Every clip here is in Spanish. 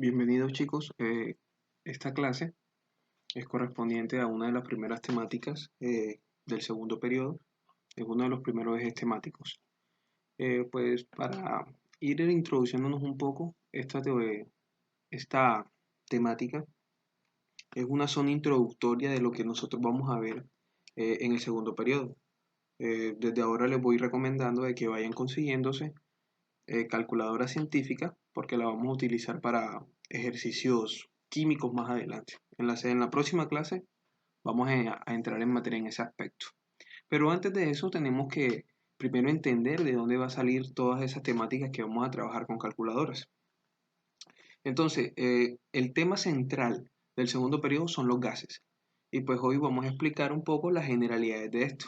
Bienvenidos chicos. Esta clase es correspondiente a una de las primeras temáticas del segundo periodo. Es uno de los primeros ejes temáticos. Pues para ir introduciéndonos un poco, esta temática es una zona introductoria de lo que nosotros vamos a ver en el segundo periodo. Desde ahora les voy recomendando de que vayan consiguiéndose calculadora científica porque la vamos a utilizar para ejercicios químicos más adelante. En la próxima clase vamos a entrar en materia en ese aspecto. Pero antes de eso tenemos que primero entender de dónde va a salir todas esas temáticas que vamos a trabajar con calculadoras. Entonces, el tema central del segundo periodo son los gases. Y pues hoy vamos a explicar un poco las generalidades de esto.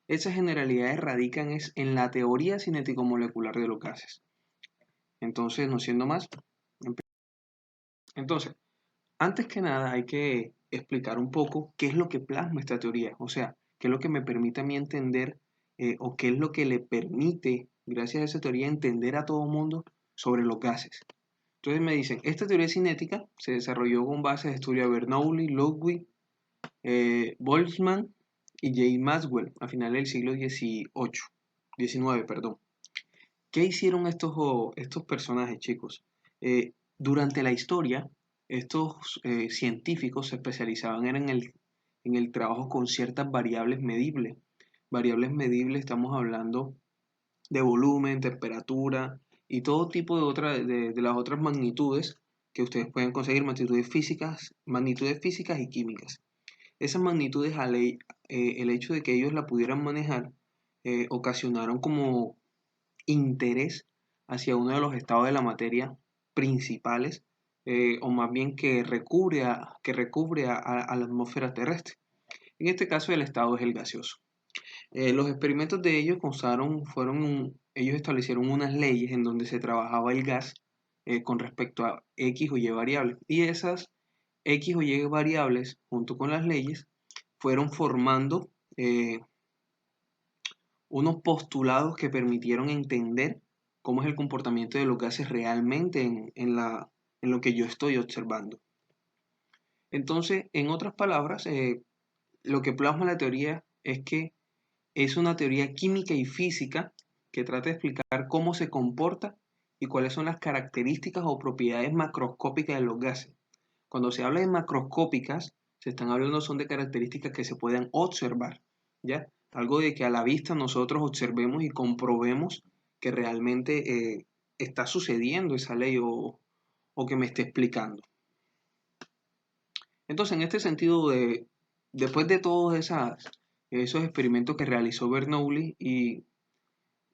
Esas generalidades radican en la teoría cinético-molecular de los gases. Entonces, no siendo más, entonces, antes que nada hay que explicar un poco qué es lo que plasma esta teoría, o sea, qué es lo que me permite a mí entender o qué es lo que le permite, gracias a esa teoría, entender a todo mundo sobre los gases. Entonces me dicen, esta teoría cinética se desarrolló con base de estudio de Bernoulli, Ludwig, Boltzmann y J. Maxwell a finales del siglo XIX, perdón. ¿Qué hicieron estos personajes, chicos? Durante la historia, estos científicos se especializaban en el trabajo con ciertas variables medibles. Variables medibles, estamos hablando de volumen, temperatura y todo tipo de las otras magnitudes que ustedes pueden conseguir, magnitudes físicas y químicas. Esas magnitudes, el hecho de que ellos la pudieran manejar, ocasionaron como interés hacia uno de los estados de la materia principales, o más bien que recubre a la atmósfera terrestre. En este caso, el estado es el gaseoso. Los experimentos de ellos ellos establecieron unas leyes en donde se trabajaba el gas con respecto a X o Y variables. Y esas X o Y variables, junto con las leyes, fueron formando unos postulados que permitieron entender cómo es el comportamiento de los gases realmente en lo que yo estoy observando. Entonces, en otras palabras, lo que plasma la teoría es que es una teoría química y física que trata de explicar cómo se comporta y cuáles son las características o propiedades macroscópicas de los gases. Cuando se habla de macroscópicas, se están hablando son de características que se pueden observar, ¿ya? Algo de que a la vista nosotros observemos y comprobemos que realmente está sucediendo esa ley o que me esté explicando. Entonces, en este sentido, después de todos esos experimentos que realizó Bernoulli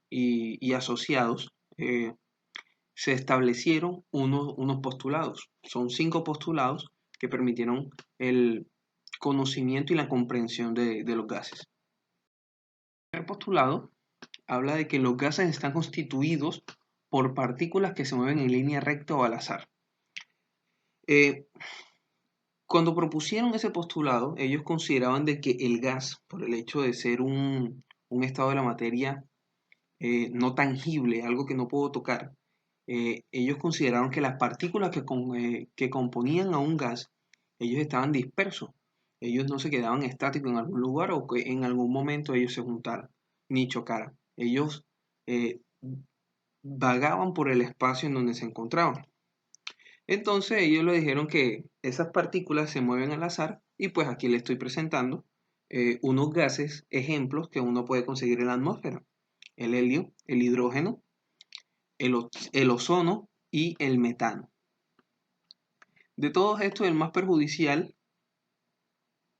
y asociados, se establecieron unos postulados. Son 5 postulados que permitieron el conocimiento y la comprensión de los gases. El primer postulado habla de que los gases están constituidos por partículas que se mueven en línea recta o al azar. Cuando propusieron ese postulado, ellos consideraban de que el gas, por el hecho de ser un estado de la materia no tangible, algo que no puedo tocar, ellos consideraron que las partículas que componían a un gas, ellos estaban dispersos. Ellos no se quedaban estáticos en algún lugar o que en algún momento ellos se juntaran ni chocaran. Ellos eh, vagaban por el espacio en donde se encontraban. Entonces ellos le dijeron que esas partículas se mueven al azar y pues aquí le estoy presentando unos gases, ejemplos que uno puede conseguir en la atmósfera. El helio, el hidrógeno, el ozono y el metano. De todos estos, el más perjudicial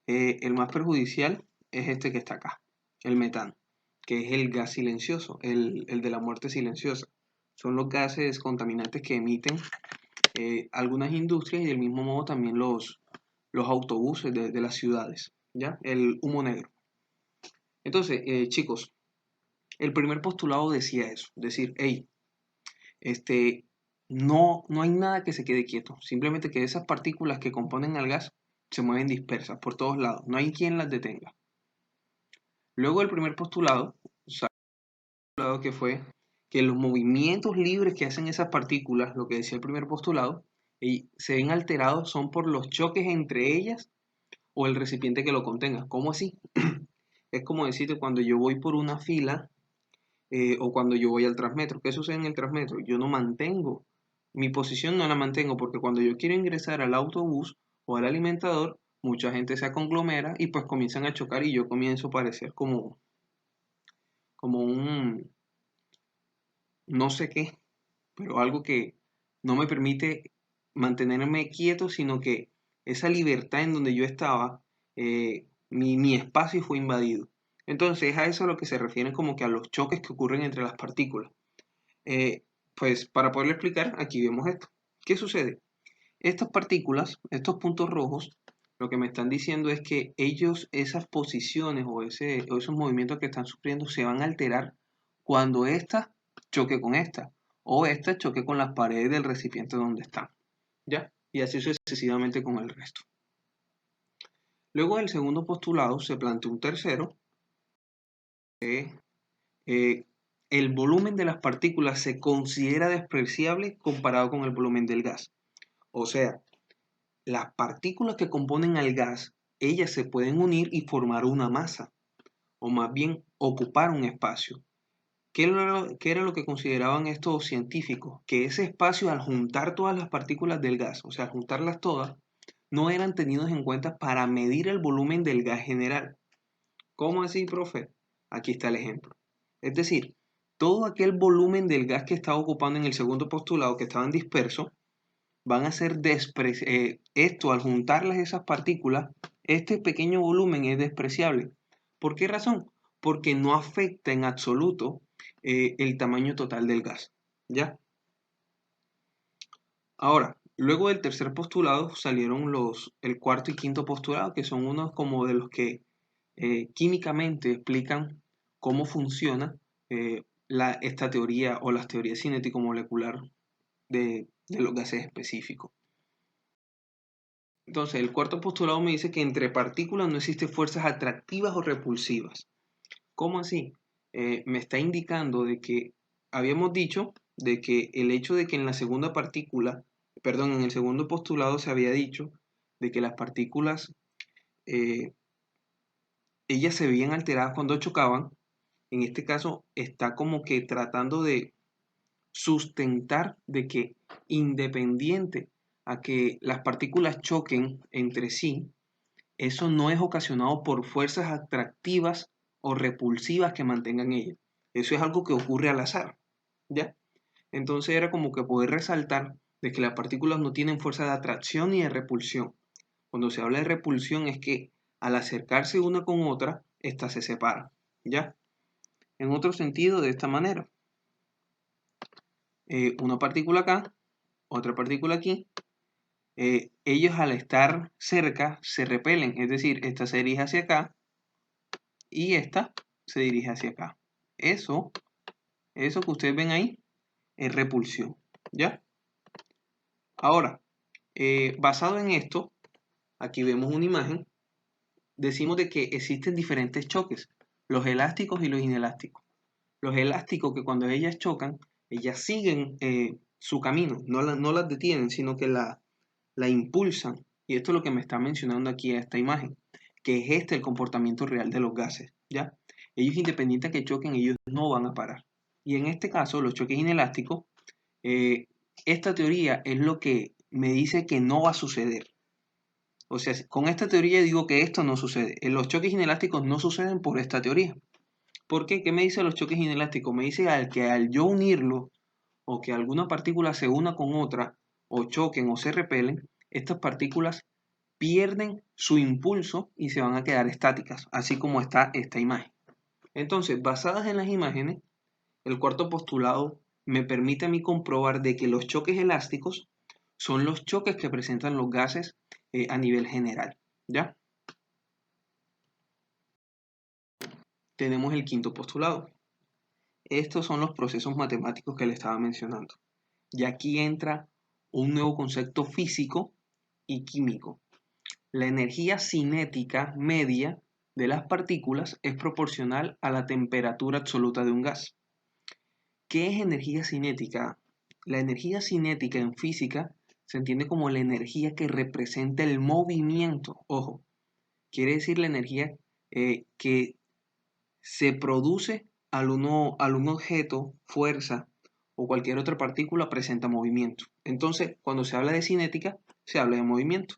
es este que está acá, el metano, que es el gas silencioso, el de la muerte silenciosa. Son los gases contaminantes que emiten algunas industrias y del mismo modo también los autobuses de las ciudades, ¿ya? El humo negro. Entonces, chicos, el primer postulado decía eso, decir, hey, no hay nada que se quede quieto, simplemente que esas partículas que componen al gas se mueven dispersas por todos lados, no hay quien las detenga. Luego el primer postulado, que fue que los movimientos libres que hacen esas partículas, lo que decía el primer postulado, y se ven alterados son por los choques entre ellas o el recipiente que lo contenga. ¿Cómo así? Es como decirte cuando yo voy por una fila o cuando yo voy al Transmetro. ¿Qué sucede en el Transmetro? Yo no mantengo, mi posición no la mantengo porque cuando yo quiero ingresar al autobús o al alimentador, mucha gente se conglomera y pues comienzan a chocar y yo comienzo a parecer como un no sé qué, pero algo que no me permite mantenerme quieto, sino que esa libertad en donde yo estaba, mi espacio fue invadido. Entonces, a eso es a lo que se refiere como que a los choques que ocurren entre las partículas. Pues para poderlo explicar, aquí vemos esto. ¿Qué sucede? Estas partículas, estos puntos rojos, lo que me están diciendo es que ellos, esas posiciones o esos movimientos que están sufriendo se van a alterar cuando esta choque con esta o esta choque con las paredes del recipiente donde están. ¿Ya? Y así sucesivamente con el resto. Luego del segundo postulado se plantea un tercero, que el volumen de las partículas se considera despreciable comparado con el volumen del gas. O sea, las partículas que componen al gas, ellas se pueden unir y formar una masa, o más bien ocupar un espacio. ¿Qué era lo que consideraban estos científicos? Que ese espacio, al juntar todas las partículas del gas, o sea, al juntarlas todas, no eran tenidos en cuenta para medir el volumen del gas general. ¿Cómo así, profe? Aquí está el ejemplo. Es decir, todo aquel volumen del gas que estaba ocupando en el segundo postulado, que estaban dispersos, van a ser esto, al juntarlas esas partículas, este pequeño volumen es despreciable. ¿Por qué razón? Porque no afecta en absoluto el tamaño total del gas. ¿Ya? Ahora, luego del tercer postulado salieron el cuarto y quinto postulado, que son unos como de los que químicamente explican cómo funciona esta teoría o las teorías cinético-molecular de los gases específicos. Entonces, el cuarto postulado me dice que entre partículas no existen fuerzas atractivas o repulsivas. ¿Cómo así? Me está indicando de que habíamos dicho de que el hecho de que en la segunda partícula, perdón, en el segundo postulado se había dicho de que las partículas, eh, ellas se veían alteradas cuando chocaban. En este caso está como que tratando de sustentar de que independiente a que las partículas choquen entre sí, eso no es ocasionado por fuerzas atractivas o repulsivas que mantengan ellas. Eso es algo que ocurre al azar, ¿ya? Entonces era como que poder resaltar de que las partículas no tienen fuerza de atracción ni de repulsión. Cuando se habla de repulsión es que al acercarse una con otra, éstas se separan, ¿ya? En otro sentido, de esta manera, una partícula acá, otra partícula aquí, ellos al estar cerca se repelen, es decir, esta se dirige hacia acá y esta se dirige hacia acá. Eso que ustedes ven ahí es repulsión, ¿ya? Ahora, basado en esto, aquí vemos una imagen, decimos de que existen diferentes choques, los elásticos y los inelásticos. Los elásticos que cuando ellas chocan, ellas siguen su camino, no las detienen, sino que la impulsan. Y esto es lo que me está mencionando aquí a esta imagen, que es el comportamiento real de los gases, ¿ya? Ellos independientes que choquen, ellos no van a parar. Y en este caso, los choques inelásticos, esta teoría es lo que me dice que no va a suceder. O sea, con esta teoría digo que esto no sucede. Los choques inelásticos no suceden por esta teoría. ¿Por qué? ¿Qué me dice los choques inelásticos? Me dice que al yo unirlo o que alguna partícula se una con otra o choquen o se repelen, estas partículas pierden su impulso y se van a quedar estáticas, así como está esta imagen. Entonces, basadas en las imágenes, el cuarto postulado me permite a mí comprobar de que los choques elásticos son los choques que presentan los gases a nivel general, ¿ya? Tenemos el quinto postulado. Estos son los procesos matemáticos que le estaba mencionando. Y aquí entra un nuevo concepto físico y químico. La energía cinética media de las partículas es proporcional a la temperatura absoluta de un gas. ¿Qué es energía cinética? La energía cinética en física se entiende como la energía que representa el movimiento. Ojo, quiere decir la energía que se produce al un objeto, fuerza o cualquier otra partícula presenta movimiento. Entonces, cuando se habla de cinética, se habla de movimiento.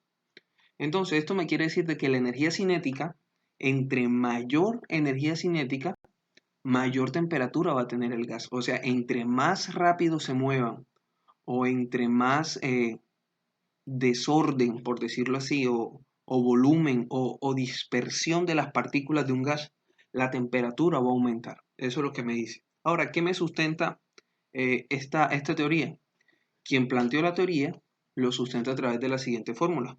Entonces, esto me quiere decir de que la energía cinética, entre mayor energía cinética, mayor temperatura va a tener el gas. O sea, entre más rápido se muevan o entre más desorden, por decirlo así, o volumen o dispersión de las partículas de un gas, la temperatura va a aumentar. Eso es lo que me dice. Ahora, ¿qué me sustenta esta teoría? Quien planteó la teoría lo sustenta a través de la siguiente fórmula.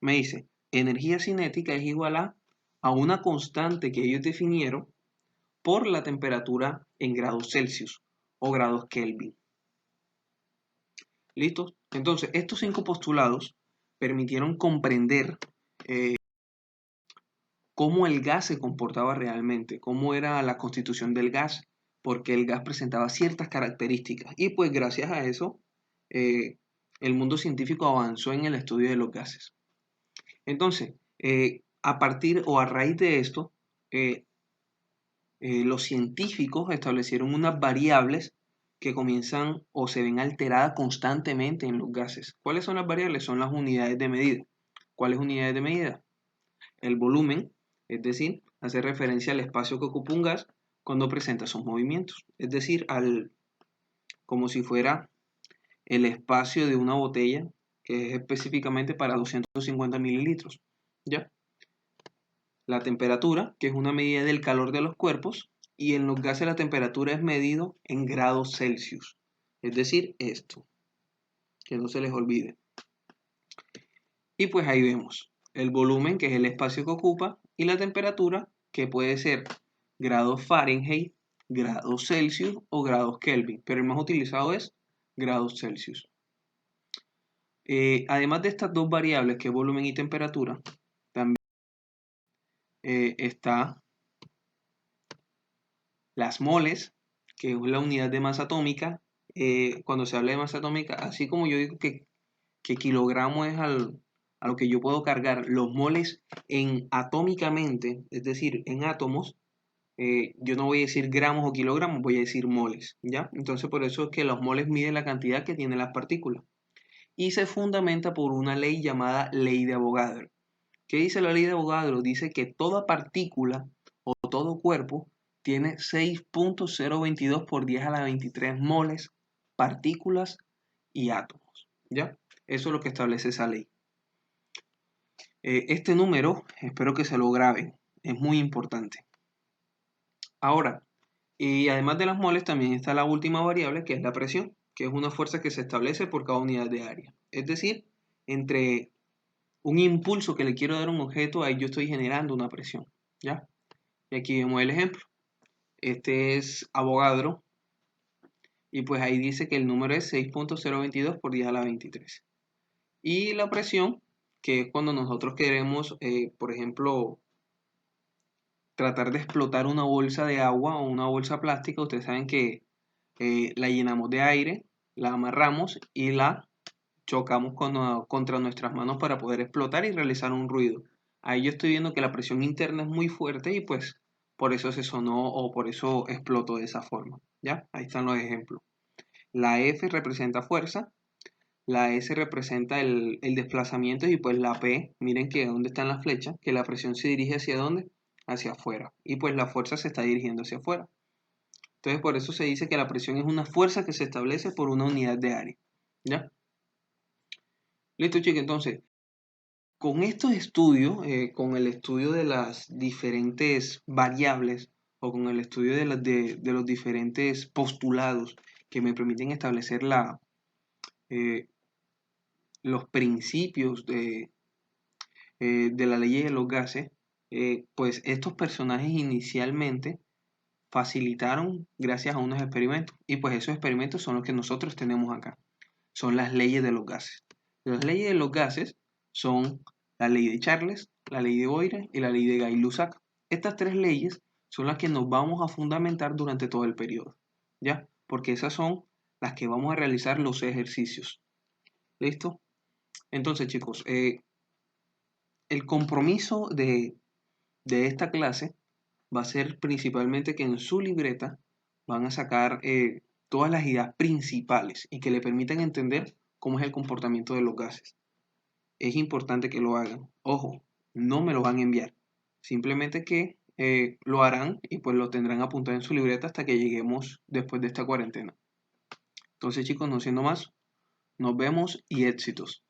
Me dice, energía cinética es igual a una constante que ellos definieron por la temperatura en grados Celsius o grados Kelvin. ¿Listo? Entonces, estos 5 postulados permitieron comprender cómo el gas se comportaba realmente, cómo era la constitución del gas, porque el gas presentaba ciertas características. Y pues gracias a eso, eh, el mundo científico avanzó en el estudio de los gases. Entonces, a partir o a raíz de esto, eh, los científicos establecieron unas variables que comienzan o se ven alteradas constantemente en los gases. ¿Cuáles son las variables? Son las unidades de medida. ¿Cuáles unidades de medida? El volumen, es decir, hace referencia al espacio que ocupa un gas cuando presenta sus movimientos, es decir, como si fuera el espacio de una botella que es específicamente para 250 mililitros. ¿Ya? La temperatura, que es una medida del calor de los cuerpos, y en los gases la temperatura es medido en grados Celsius. Es decir, esto, que no se les olvide. Y pues ahí vemos el volumen, que es el espacio que ocupa, y la temperatura, que puede ser grados Fahrenheit, grados Celsius o grados Kelvin, pero el más utilizado es grados Celsius. Además de estas dos variables, que es volumen y temperatura, también está las moles, que es la unidad de masa atómica. Cuando se habla de masa atómica, así como yo digo que kilogramo es a lo que yo puedo cargar, los moles en atómicamente, es decir, en átomos, yo no voy a decir gramos o kilogramos, voy a decir moles, ¿ya? Entonces por eso es que los moles miden la cantidad que tienen las partículas. Y se fundamenta por una ley llamada ley de Avogadro. ¿Qué dice la ley de Avogadro? Dice que toda partícula o todo cuerpo tiene 6.022 por 10 a la 23 moles, partículas y átomos, ¿ya? Eso es lo que establece esa ley. Este número, espero que se lo graben, es muy importante. Ahora, y además de las moles, también está la última variable, que es la presión, que es una fuerza que se establece por cada unidad de área. Es decir, entre un impulso que le quiero dar a un objeto, ahí yo estoy generando una presión, ¿ya? Y aquí vemos el ejemplo. Este es Avogadro, y pues ahí dice que el número es 6.022 por 10 a la 23. Y la presión, que es cuando nosotros queremos, por ejemplo, tratar de explotar una bolsa de agua o una bolsa plástica, ustedes saben que la llenamos de aire, la amarramos y la chocamos contra nuestras manos para poder explotar y realizar un ruido. Ahí yo estoy viendo que la presión interna es muy fuerte y pues por eso se sonó o por eso explotó de esa forma. ¿Ya? Ahí están los ejemplos. La F representa fuerza, la S representa el desplazamiento y pues la P, miren que dónde están las flechas, que la presión se dirige hacia dónde, hacia afuera. Y pues la fuerza se está dirigiendo hacia afuera. Entonces por eso se dice que la presión es una fuerza que se establece por una unidad de área. ¿Ya? Listo, chicos. Entonces, con estos estudios, con el estudio de las diferentes variables o con el estudio de los diferentes postulados que me permiten establecer eh, los principios de la ley de los gases, pues estos personajes inicialmente facilitaron gracias a unos experimentos. Y pues esos experimentos son los que nosotros tenemos acá. Son las leyes de los gases. Las leyes de los gases son la ley de Charles, la ley de Boyle y la ley de Gay-Lussac. Estas tres leyes son las que nos vamos a fundamentar durante todo el periodo, ¿ya? Porque esas son las que vamos a realizar los ejercicios. ¿Listo? Entonces, chicos, el compromiso de esta clase va a ser principalmente que en su libreta van a sacar todas las ideas principales y que le permitan entender cómo es el comportamiento de los gases. Es importante que lo hagan. Ojo, no me lo van a enviar. Simplemente que lo harán y pues lo tendrán apuntado en su libreta hasta que lleguemos después de esta cuarentena. Entonces, chicos, no siendo más, nos vemos y éxitos.